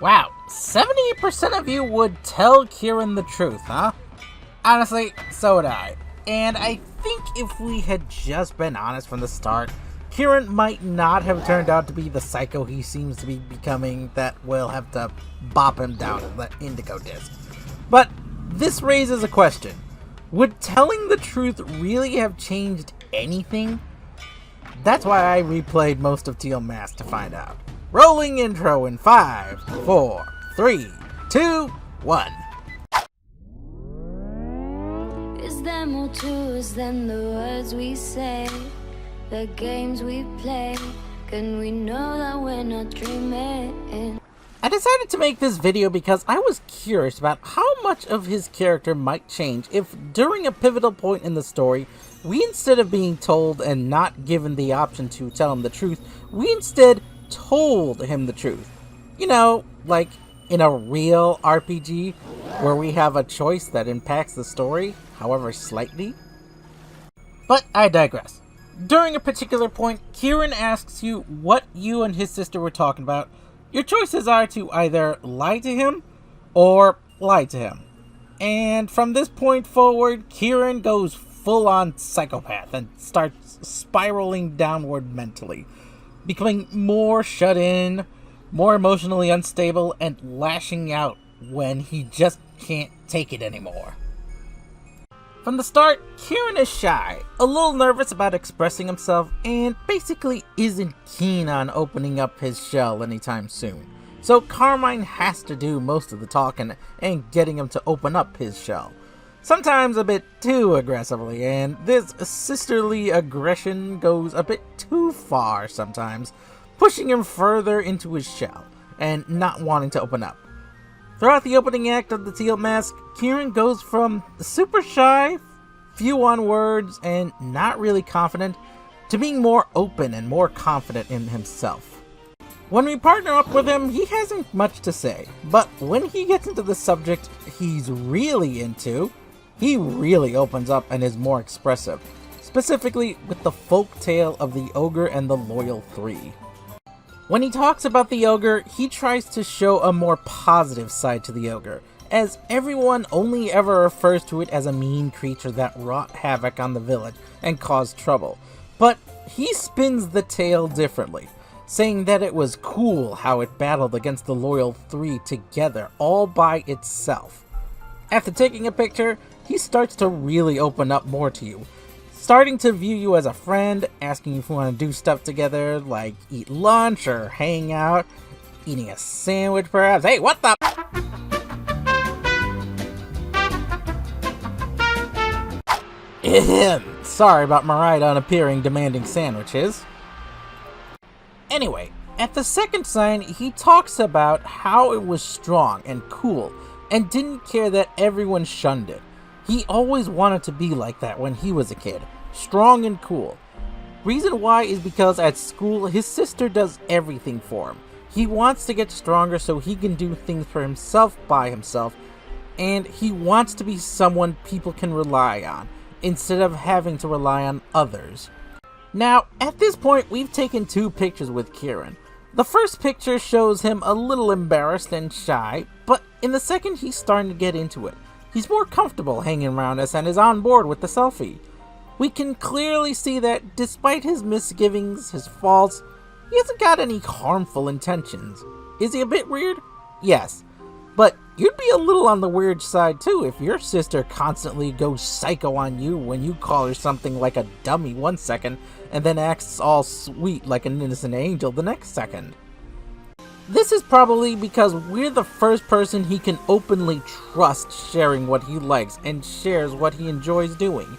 Wow, 78% of you would tell Kieran the truth, huh? Honestly, so would I. And I think if we had just been honest from the start, Kieran might not have turned out to be the psycho he seems to be becoming that will have to bop him down in the indigo disc. But this raises a question. Would telling the truth really have changed anything? That's why I replayed most of Teal Mask to find out. Rolling intro in 5, 4, 3, 2, 1. Is there more to us than the words we say? The games we play? Can we know that we're not dreaming? I decided to make this video because I was curious about how much of his character might change if during a pivotal point in the story, we instead of being told and not given the option to tell him the truth, we instead told him the truth. You know, like in a real RPG where we have a choice that impacts the story, however slightly. But I digress. During a particular point, Kieran asks you what you and his sister were talking about. Your choices are to either lie to him or lie to him. And from this point forward, Kieran goes full-on psychopath and starts spiraling downward mentally, becoming more shut in, more emotionally unstable, and lashing out when he just can't take it anymore. From the start, Kieran is shy, a little nervous about expressing himself, and basically isn't keen on opening up his shell anytime soon. So Carmine has to do most of the talking and getting him to open up his shell. Sometimes a bit too aggressively, and this sisterly aggression goes a bit too far sometimes, pushing him further into his shell and not wanting to open up. Throughout the opening act of the Teal Mask, Kieran goes from super shy, few on words, and not really confident, to being more open and more confident in himself. When we partner up with him, he hasn't much to say, but when he gets into the subject he's really into, he really opens up and is more expressive, specifically with the folk tale of the Ogre and the Loyal Three. When he talks about the Ogre, he tries to show a more positive side to the Ogre, as everyone only ever refers to it as a mean creature that wrought havoc on the village and caused trouble. But he spins the tale differently, saying that it was cool how it battled against the Loyal Three together, all by itself. After taking a picture, he starts to really open up more to you, starting to view you as a friend, asking if you want to do stuff together, like eat lunch or hang out, eating a sandwich perhaps. Hey, what the? Sorry about Marida appearing demanding sandwiches. Anyway, at the second sign, he talks about how it was strong and cool, and didn't care that everyone shunned it. He always wanted to be like that when he was a kid, strong and cool. Reason why is because at school, his sister does everything for him. He wants to get stronger so he can do things for himself by himself, and he wants to be someone people can rely on, instead of having to rely on others. Now, at this point, we've taken 2 pictures with Kieran. The first picture shows him a little embarrassed and shy, but in the second, he's starting to get into it. He's more comfortable hanging around us and is on board with the selfie. We can clearly see that despite his misgivings, his faults, he hasn't got any harmful intentions. Is he a bit weird? Yes. But you'd be a little on the weird side too if your sister constantly goes psycho on you when you call her something like a dummy one second and then acts all sweet like an innocent angel the next second. This is probably because we're the first person he can openly trust sharing what he likes and shares what he enjoys doing.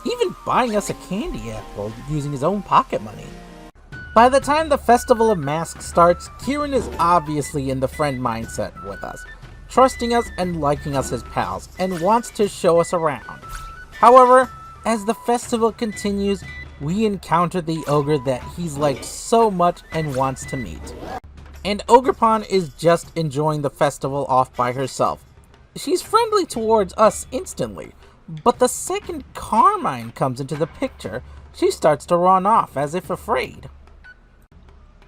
Even buying us a candy apple using his own pocket money. By the time the Festival of Masks starts, Kieran is obviously in the friend mindset with us, trusting us and liking us as pals, and wants to show us around. However, as the festival continues, we encounter the ogre that he's liked so much and wants to meet. And Ogerpon is just enjoying the festival off by herself. She's friendly towards us instantly, but the second Carmine comes into the picture, she starts to run off as if afraid.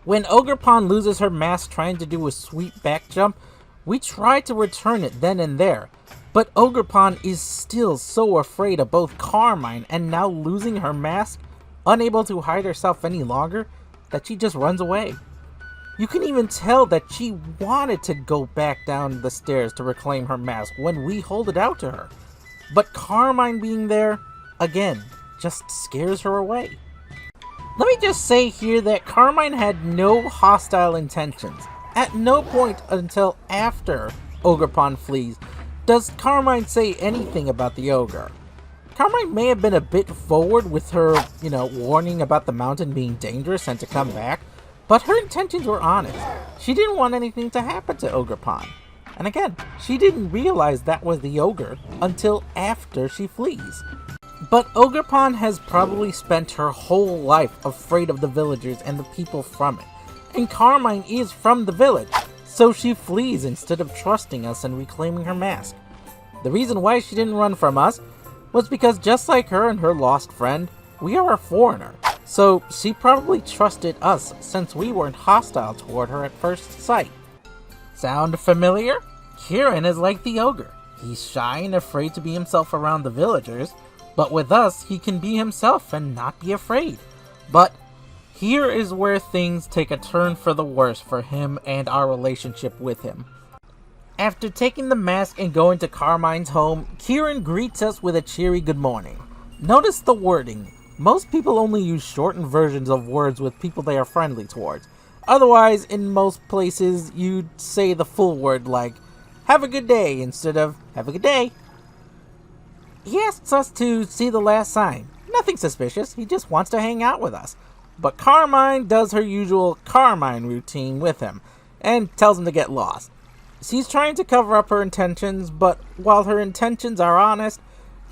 When Ogerpon loses her mask trying to do a sweet back jump, we try to return it then and there, but Ogerpon is still so afraid of both Carmine and now losing her mask, unable to hide herself any longer, that she just runs away. You can even tell that she wanted to go back down the stairs to reclaim her mask when we hold it out to her. But Carmine being there, again, just scares her away. Let me just say here that Carmine had no hostile intentions. At no point until after Ogerpon flees does Carmine say anything about the ogre. Carmine may have been a bit forward with her, warning about the mountain being dangerous and to come back, but her intentions were honest. She didn't want anything to happen to Ogerpon. And again, she didn't realize that was the ogre until after she flees. But Ogerpon has probably spent her whole life afraid of the villagers and the people from it. And Carmine is from the village, so she flees instead of trusting us and reclaiming her mask. The reason why she didn't run from us was because just like her and her lost friend, we are a foreigner. So she probably trusted us since we weren't hostile toward her at first sight. Sound familiar? Kieran is like the ogre. He's shy and afraid to be himself around the villagers, but with us he can be himself and not be afraid. But here is where things take a turn for the worse for him and our relationship with him. After taking the mask and going to Carmine's home, Kieran greets us with a cheery good morning. Notice the wording. Most people only use shortened versions of words with people they are friendly towards. Otherwise, in most places, you'd say the full word like, "Have a good day," instead of, "Have a good day." He asks us to see the last sign. Nothing suspicious, he just wants to hang out with us. But Carmine does her usual Carmine routine with him, and tells him to get lost. She's trying to cover up her intentions, but while her intentions are honest,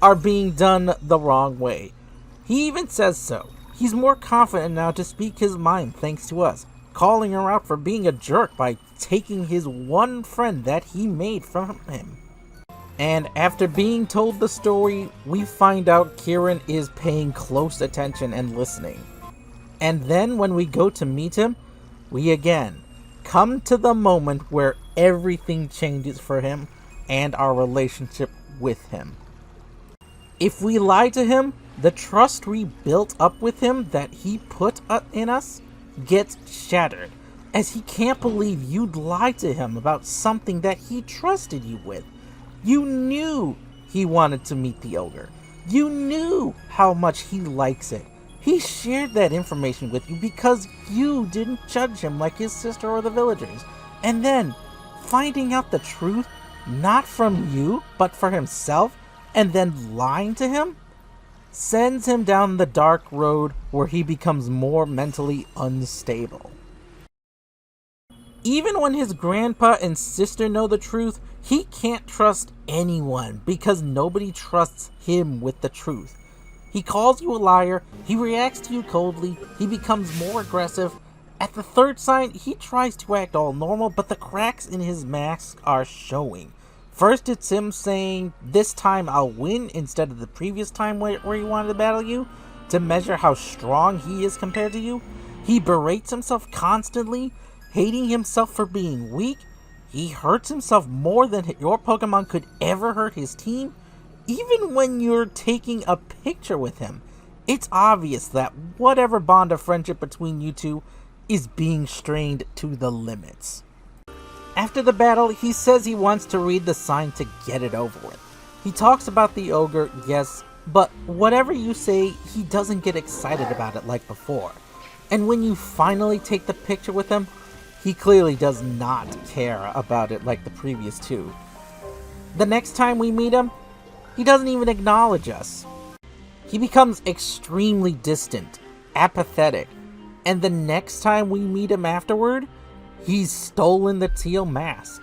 are being done the wrong way. He even says so. He's more confident now to speak his mind thanks to us, calling her out for being a jerk by taking his one friend that he made from him. And after being told the story, we find out Kieran is paying close attention and listening. And then when we go to meet him, we again come to the moment where everything changes for him and our relationship with him. If we lie to him, the trust we built up with him that he put in us gets shattered, as he can't believe you'd lie to him about something that he trusted you with. You knew he wanted to meet the ogre. You knew how much he likes it. He shared that information with you because you didn't judge him like his sister or the villagers. And then, finding out the truth, not from you, but for himself, and then lying to him, sends him down the dark road where he becomes more mentally unstable. Even when his grandpa and sister know the truth, he can't trust anyone because nobody trusts him with the truth. He calls you a liar, he reacts to you coldly, he becomes more aggressive. At the third sign, he tries to act all normal, but the cracks in his mask are showing. First, it's him saying, "This time I'll win," instead of the previous time where he wanted to battle you, to measure how strong he is compared to you. He berates himself constantly, hating himself for being weak. He hurts himself more than your Pokemon could ever hurt his team. Even when you're taking a picture with him, it's obvious that whatever bond of friendship between you two is being strained to the limits. After the battle, he says he wants to read the sign to get it over with. He talks about the ogre, yes, but whatever you say, he doesn't get excited about it like before. And when you finally take the picture with him, he clearly does not care about it like the previous two. The next time we meet him, he doesn't even acknowledge us. He becomes extremely distant, apathetic, and the next time we meet him afterward, he's stolen the teal mask.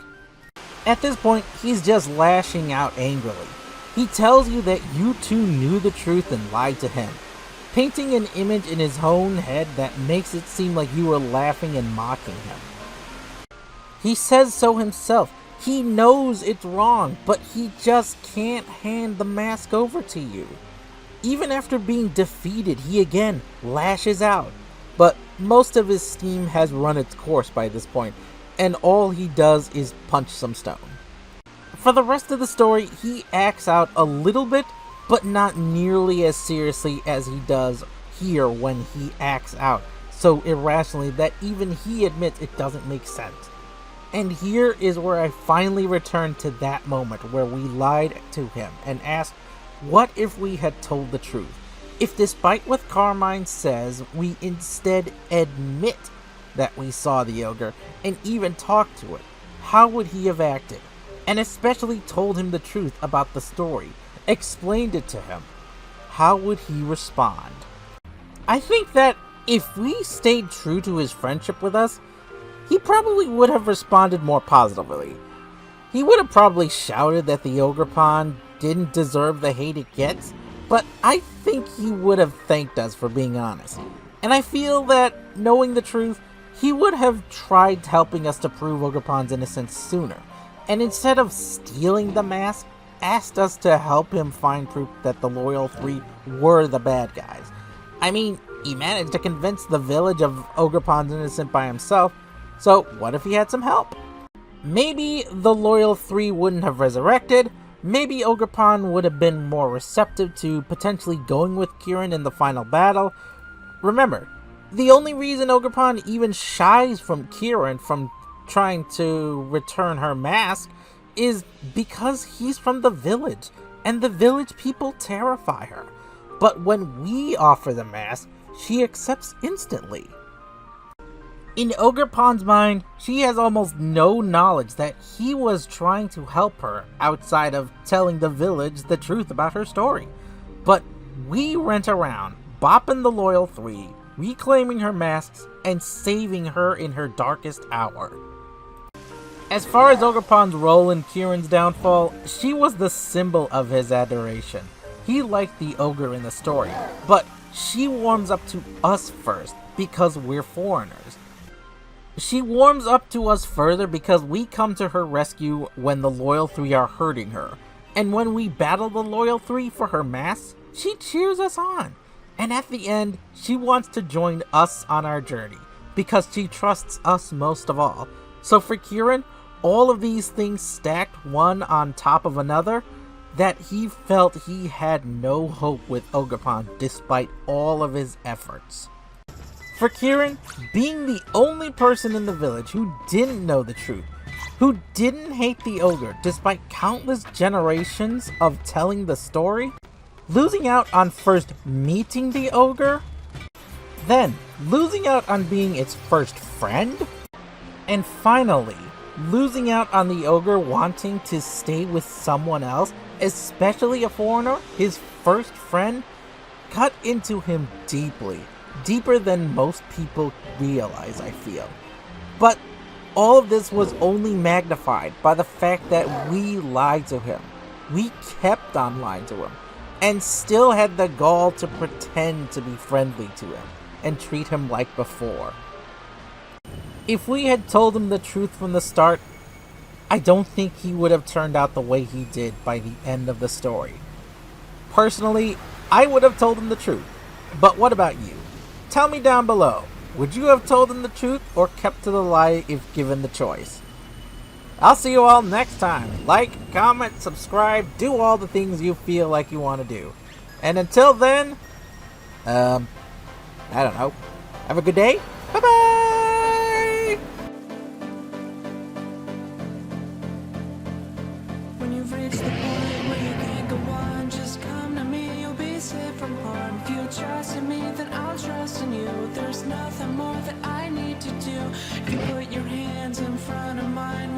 At this point, he's just lashing out angrily. He tells you that you two knew the truth and lied to him, painting an image in his own head that makes it seem like you were laughing and mocking him. He says so himself. He knows it's wrong, but he just can't hand the mask over to you. Even after being defeated, he again lashes out. but most of his steam has run its course by this point, and all he does is punch some stone. For the rest of the story, he acts out a little bit, but not nearly as seriously as he does here when he acts out so irrationally that even he admits it doesn't make sense. And here is where I finally return to that moment where we lied to him and asked, what if we had told the truth? If, despite what Carmine says, we instead admit that we saw the ogre and even talked to it, how would he have acted? And especially told him the truth about the story, explained it to him, how would he respond? I think that if we stayed true to his friendship with us, he probably would have responded more positively. He would have probably shouted that the Ogerpon didn't deserve the hate it gets, but I think he would have thanked us for being honest. And I feel that, knowing the truth, he would have tried helping us to prove Ogerpon's innocence sooner, and instead of stealing the mask, asked us to help him find proof that the Loyal Three were the bad guys. I mean, he managed to convince the village of Ogerpon's innocent by himself, so what if he had some help? Maybe the Loyal Three wouldn't have resurrected, maybe Ogerpon would have been more receptive to potentially going with Kieran in the final battle. Remember, the only reason Ogerpon even shies from Kieran from trying to return her mask is because he's from the village, and the village people terrify her. But when we offer the mask, she accepts instantly. In Ogerpon's mind, she has almost no knowledge that he was trying to help her outside of telling the village the truth about her story. But we went around, bopping the Loyal Three, reclaiming her masks, and saving her in her darkest hour. As far as Ogerpon's role in Kieran's downfall, she was the symbol of his adoration. He liked the ogre in the story, but she warms up to us first because we're foreigners. She warms up to us further because we come to her rescue when the Loyal Three are hurting her. And when we battle the Loyal Three for her mask, she cheers us on. And at the end, she wants to join us on our journey because she trusts us most of all. So for Kieran, all of these things stacked one on top of another, that he felt he had no hope with Ogerpon despite all of his efforts. For Kieran, being the only person in the village who didn't know the truth, who didn't hate the ogre despite countless generations of telling the story, losing out on first meeting the ogre, then losing out on being its first friend, and finally losing out on the ogre wanting to stay with someone else, especially a foreigner, his first friend, cut into him deeply. Deeper than most people realize, I feel. But all of this was only magnified by the fact that we lied to him. We kept on lying to him, and still had the gall to pretend to be friendly to him, and treat him like before. If we had told him the truth from the start, I don't think he would have turned out the way he did by the end of the story. Personally, I would have told him the truth. But what about you? Tell me down below, would you have told him the truth or kept to the lie if given the choice? I'll see you all next time. Like, comment, subscribe, do all the things you feel like you want to do. And until then, I don't know. Have a good day. Bye-bye! When you've reached the point where you can't go on, just come to me, you'll be safe from harm. If you trust in me, then I'll trust in you. There's nothing more that I need to do. If you put your hands in front of mine,